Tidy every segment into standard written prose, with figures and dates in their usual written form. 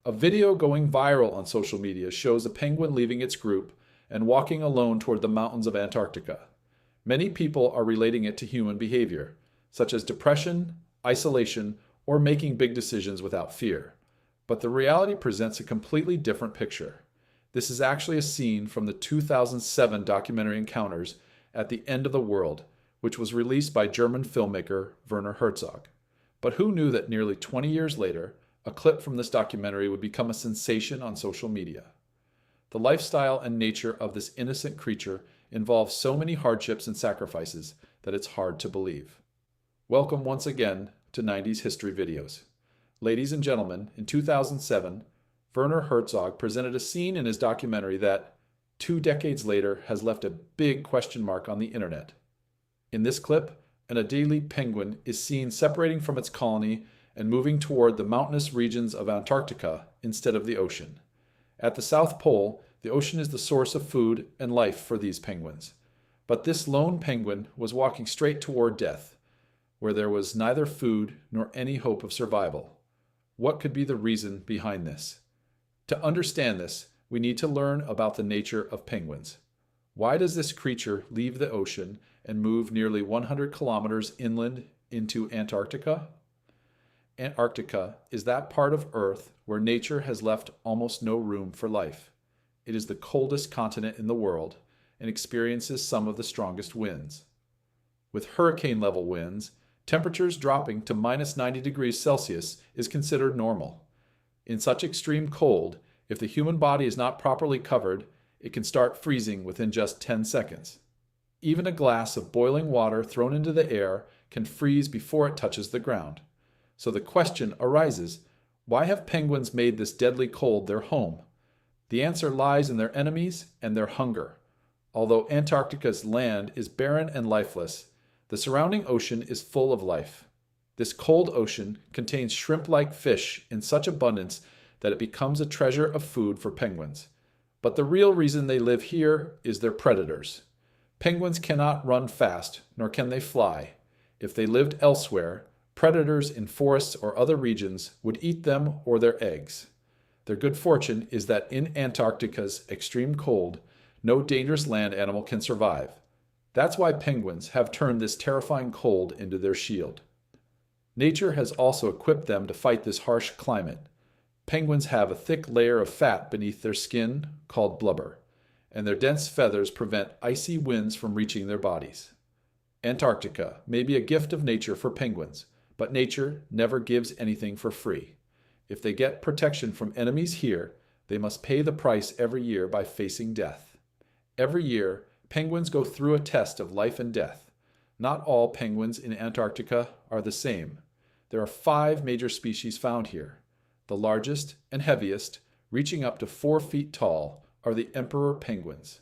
A video going viral on social media shows a penguin leaving its group and walking alone toward the mountains of Antarctica. Many people are relating it to human behavior, such as depression, isolation, or making big decisions without fear. But the reality presents a completely different picture. This is actually a scene from the 2007 documentary Encounters at the End of the World, which was released by German filmmaker Werner Herzog. But who knew that nearly 20 years later, a clip from this documentary would become a sensation on social media? The lifestyle and nature of this innocent creature involves so many hardships and sacrifices that it's hard to believe. Welcome once again to 90s History Videos. Ladies and gentlemen, in 2007, Werner Herzog presented a scene in his documentary that, 2 decades later, has left a big question mark on the internet. In this clip, an Adelie penguin is seen separating from its colony and moving toward the mountainous regions of Antarctica instead of the ocean. At the South Pole, the ocean is the source of food and life for these penguins. But this lone penguin was walking straight toward death, where there was neither food nor any hope of survival. What could be the reason behind this? To understand this, we need to learn about the nature of penguins. Why does this creature leave the ocean and move nearly 100 kilometers inland into Antarctica? Antarctica is that part of Earth where nature has left almost no room for life. It is the coldest continent in the world and experiences some of the strongest winds. With hurricane-level winds, temperatures dropping to minus 90 degrees Celsius is considered normal. In such extreme cold, if the human body is not properly covered, it can start freezing within just 10 seconds. Even a glass of boiling water thrown into the air can freeze before it touches the ground. So the question arises, why have penguins made this deadly cold their home? The answer lies in their enemies and their hunger. Although Antarctica's land is barren and lifeless, the surrounding ocean is full of life. This cold ocean contains shrimp-like fish in such abundance that it becomes a treasure of food for penguins. But the real reason they live here is their predators. Penguins cannot run fast, nor can they fly. If they lived elsewhere, predators in forests or other regions would eat them or their eggs. Their good fortune is that in Antarctica's extreme cold, no dangerous land animal can survive. That's why penguins have turned this terrifying cold into their shield. Nature has also equipped them to fight this harsh climate. Penguins have a thick layer of fat beneath their skin called blubber, and their dense feathers prevent icy winds from reaching their bodies. Antarctica may be a gift of nature for penguins, but nature never gives anything for free. If they get protection from enemies here, they must pay the price every year by facing death. Every year, penguins go through a test of life and death. Not all penguins in Antarctica are the same. There are 5 major species found here. The largest and heaviest, reaching up to 4 feet tall, are the emperor penguins.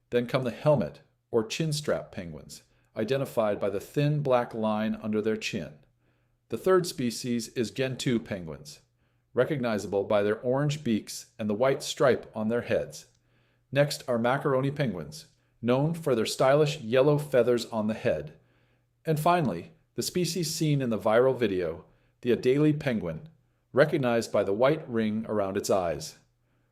Then come the helmet or chin-strap penguins, identified by the thin black line under their chin. The third species is Gentoo penguins, recognizable by their orange beaks and the white stripe on their heads. Next are macaroni penguins, known for their stylish yellow feathers on the head. And finally, the species seen in the viral video, the Adelie penguin, recognized by the white ring around its eyes.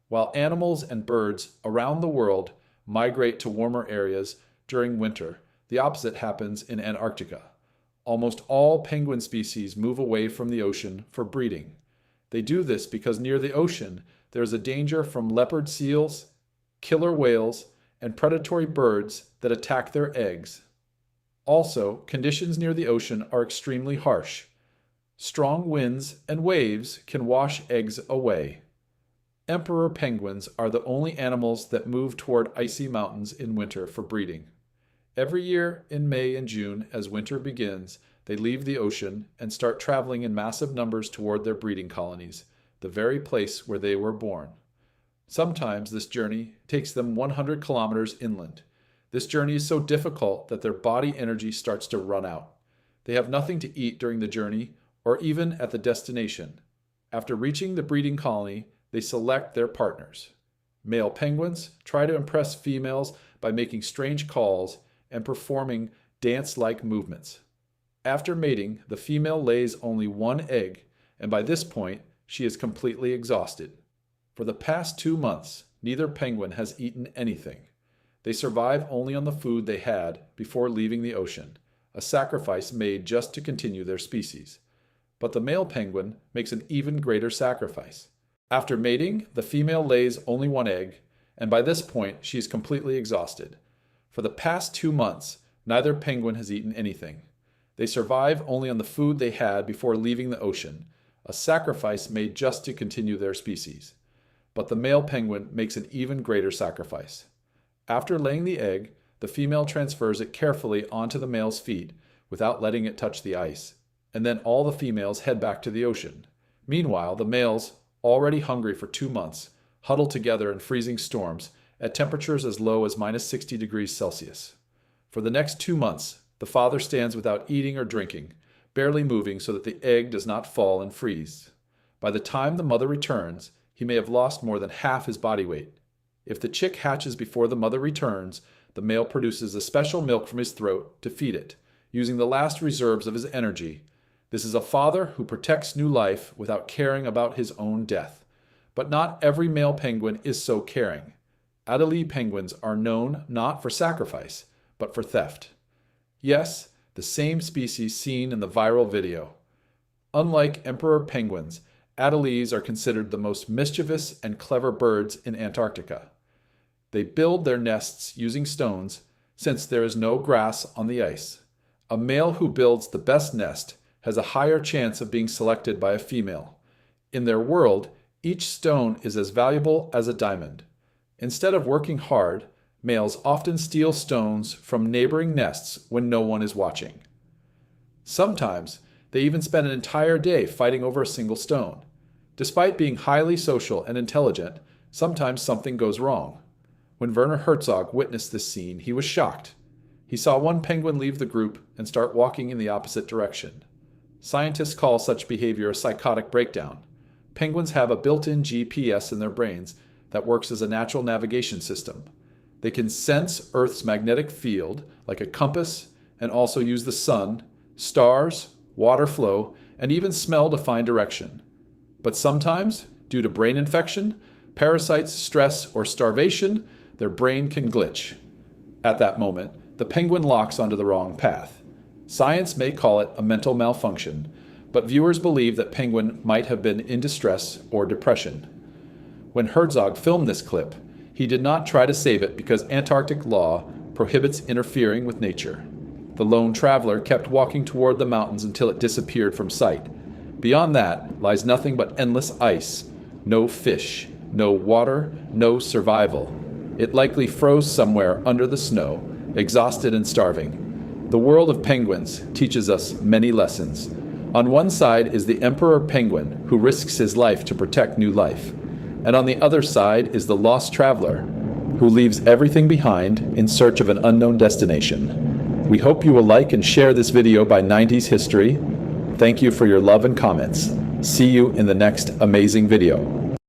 While animals and birds around the world migrate to warmer areas during winter, the opposite happens in Antarctica. Almost all penguin species move away from the ocean for breeding. They do this because near the ocean there is a danger from leopard seals, killer whales, and predatory birds that attack their eggs. Also, conditions near the ocean are extremely harsh. Strong winds and waves can wash eggs away. Emperor penguins are the only animals that move toward icy mountains in winter for breeding. Every year in May and June, as winter begins, they leave the ocean and start traveling in massive numbers toward their breeding colonies, the very place where they were born. Sometimes this journey takes them 100 kilometers inland. This journey is so difficult that their body energy starts to run out. They have nothing to eat during the journey or even at the destination. After reaching the breeding colony, they select their partners. Male penguins try to impress females by making strange calls and performing dance-like movements. After mating, the female lays only 1 egg, and by this point, she is completely exhausted. For the past 2 months, neither penguin has eaten anything. They survive only on the food they had before leaving the ocean, a sacrifice made just to continue their species. But the male penguin makes an even greater sacrifice. After mating, the female lays only one egg, and by this point she is completely exhausted. For the past 2 months, neither penguin has eaten anything. They survive only on the food they had before leaving the ocean, a sacrifice made just to continue their species. But the male penguin makes an even greater sacrifice. After laying the egg, the female transfers it carefully onto the male's feet without letting it touch the ice, and then all the females head back to the ocean. Meanwhile, the males, already hungry for 2 months, huddle together in freezing storms at temperatures as low as -60 degrees Celsius. For the next 2 months, the father stands without eating or drinking, barely moving so that the egg does not fall and freeze. By the time the mother returns, he may have lost more than half his body weight. If the chick hatches before the mother returns, the male produces a special milk from his throat to feed it, using the last reserves of his energy. This is a father who protects new life without caring about his own death. But not every male penguin is so caring. Adelie penguins are known not for sacrifice, but for theft. Yes, the same species seen in the viral video. Unlike emperor penguins, Adelies are considered the most mischievous and clever birds in Antarctica. They build their nests using stones, since there is no grass on the ice. A male who builds the best nest has a higher chance of being selected by a female. In their world, each stone is as valuable as a diamond. Instead of working hard, males often steal stones from neighboring nests when no one is watching. Sometimes, they even spend an entire day fighting over a single stone. Despite being highly social and intelligent, sometimes something goes wrong. When Werner Herzog witnessed this scene, he was shocked. He saw one penguin leave the group and start walking in the opposite direction. Scientists call such behavior a psychotic breakdown. Penguins have a built-in GPS in their brains that works as a natural navigation system. They can sense Earth's magnetic field, like a compass, and also use the sun, stars, water flow, and even smell to find direction. But sometimes, due to brain infection, parasites, stress, or starvation, their brain can glitch. At that moment, the penguin locks onto the wrong path. Science may call it a mental malfunction, but viewers believe that penguin might have been in distress or depression. When Herzog filmed this clip, he did not try to save it because Antarctic law prohibits interfering with nature. The lone traveler kept walking toward the mountains until it disappeared from sight. Beyond that lies nothing but endless ice, no fish, no water, no survival. It likely froze somewhere under the snow, exhausted and starving. The world of penguins teaches us many lessons. On one side is the emperor penguin who risks his life to protect new life. And on the other side is the lost traveler who leaves everything behind in search of an unknown destination. We hope you will like and share this video by 90s History. Thank you for your love and comments. See you in the next amazing video.